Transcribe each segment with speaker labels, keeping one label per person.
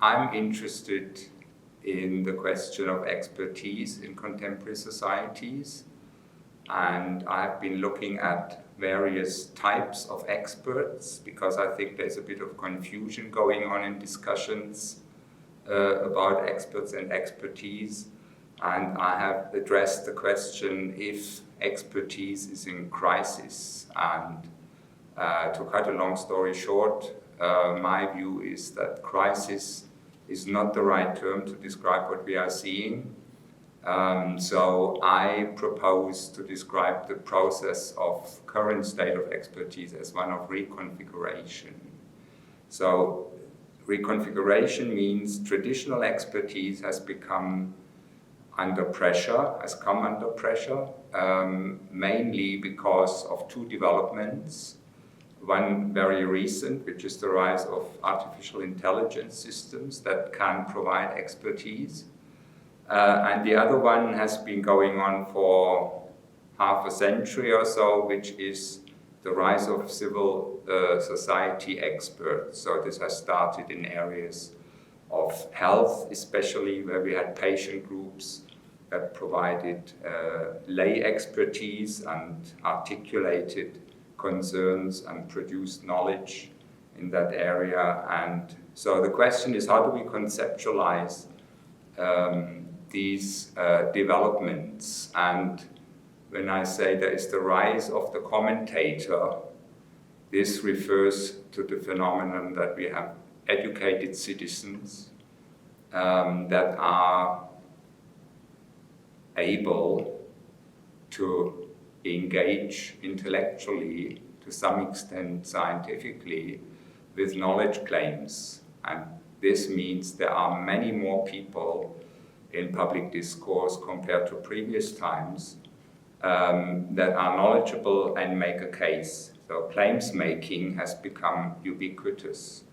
Speaker 1: I'm interested in the question of expertise in contemporary societies, and I've been looking at various types of experts because I think there's a bit of confusion going on in discussions about experts and expertise. And I have addressed the question if expertise is in crisis. And to cut a long story short, my view is that crisis is not the right term to describe what we are seeing. So I propose to describe the process of current state of expertise as one of reconfiguration. So reconfiguration means traditional expertise has come under pressure, mainly because of two developments. One very recent, which is the rise of artificial intelligence systems that can provide expertise. And the other one has been going on for half a century or so, which is the rise of civil society experts. So this has started in areas of health, especially where we had patient groups that provided lay expertise and articulated concerns and produced knowledge in that area. And so the question is, how do we conceptualize these developments? And when I say there is the rise of the commentator, this refers to the phenomenon that we have educated citizens that are able to engage intellectually, to some extent scientifically, with knowledge claims. And this means there are many more people in public discourse compared to previous times that are knowledgeable and make a case. So claims making has become ubiquitous.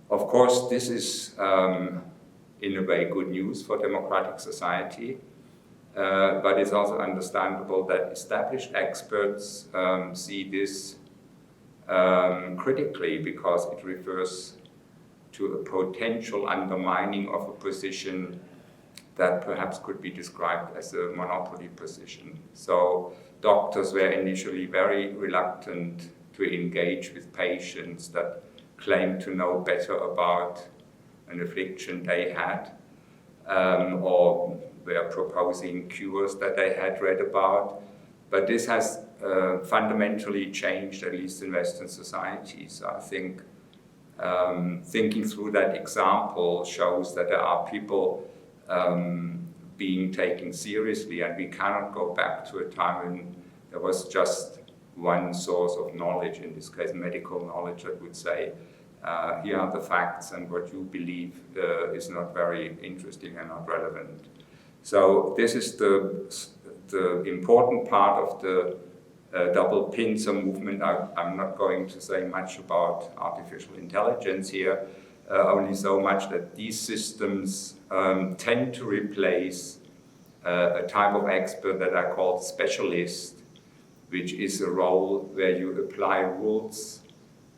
Speaker 1: Of course, this is in a way good news for democratic society. But it's also understandable that established experts see this critically because it refers to a potential undermining of a position that perhaps could be described as a monopoly position. So doctors were initially very reluctant to engage with patients that claimed to know better about an affliction they had, or were proposing cures that they had read about. But this has fundamentally changed, at least in Western societies. So I think thinking through that example shows that there are people being taken seriously, and we cannot go back to a time when there was just one source of knowledge, in this case medical knowledge, that would say, here are the facts and what you believe is not very interesting and not relevant. So this is the important part of the double pincer movement. I'm not going to say much about artificial intelligence here, only so much that these systems tend to replace a type of expert that are called specialist, which is a role where you apply rules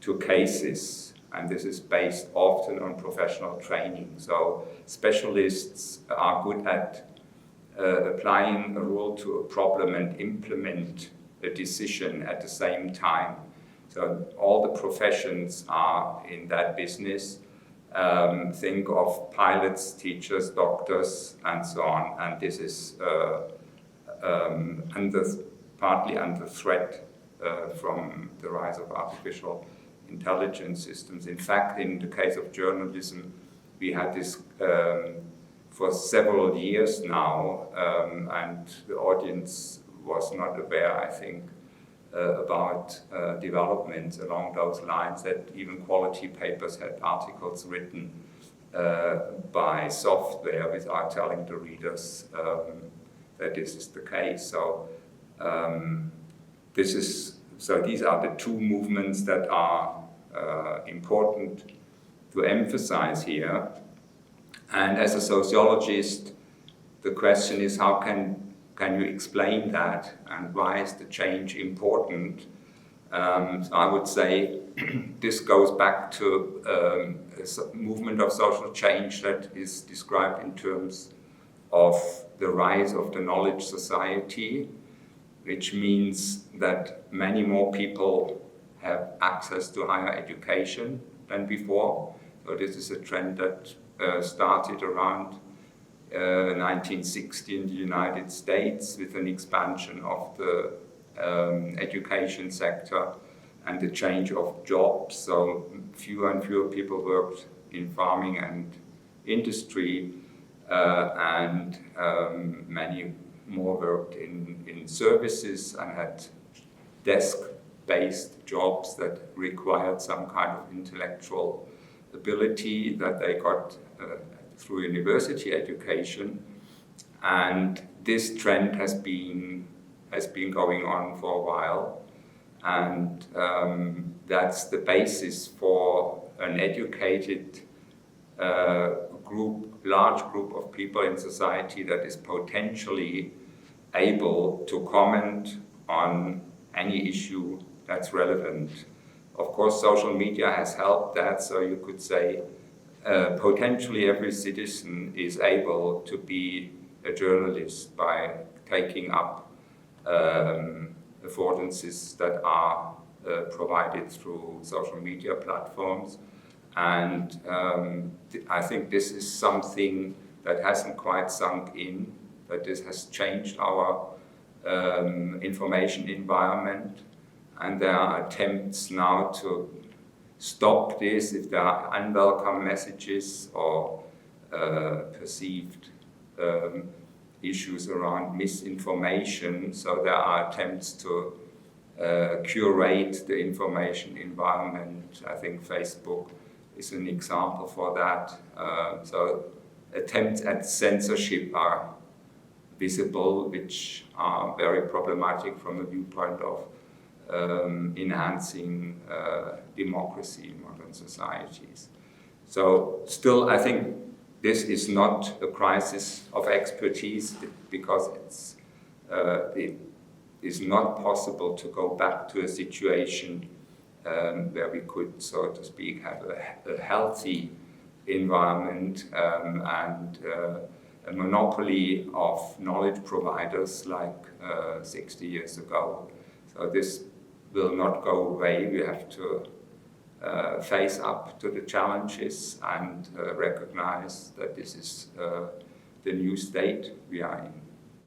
Speaker 1: to cases. And this is based often on professional training. So specialists are good at applying a rule to a problem and implement a decision at the same time. So all the professions are in that business. Think of pilots, teachers, doctors, and so on. And this is partly under threat from the rise of artificial intelligence systems. In fact, in the case of journalism, we had this for several years now, and the audience was not aware, I think, about developments along those lines, that even quality papers had articles written by software without telling the readers that this is the case. So these are the two movements that are important to emphasize here. And as a sociologist, the question is, how can you explain that, and why is the change important? So I would say this goes back to a movement of social change that is described in terms of the rise of the knowledge society, which means that many more people have access to higher education than before. So this is a trend that started around 1960 in the United States with an expansion of the education sector and the change of jobs. So fewer and fewer people worked in farming and industry, and many more worked in services and had desk-based jobs that required some kind of intellectual ability that they got through university education. And this trend has been going on for a while, and that's the basis for an educated large group of people in society that is potentially able to comment on any issue that's relevant. Of course, social media has helped that, so you could say potentially every citizen is able to be a journalist by taking up affordances that are provided through social media platforms. And I think this is something that hasn't quite sunk in, but this has changed our information environment. And there are attempts now to stop this if there are unwelcome messages or perceived issues around misinformation. So there are attempts to curate the information environment. I think Facebook is an example for that. So attempts at censorship are visible, which are very problematic from the viewpoint of enhancing democracy in modern societies. So still, I think this is not a crisis of expertise because it is not possible to go back to a situation where we could, so to speak, have a healthy environment and a monopoly of knowledge providers like 60 years ago. So this will not go away. We have to face up to the challenges and recognize that this is the new state we are in.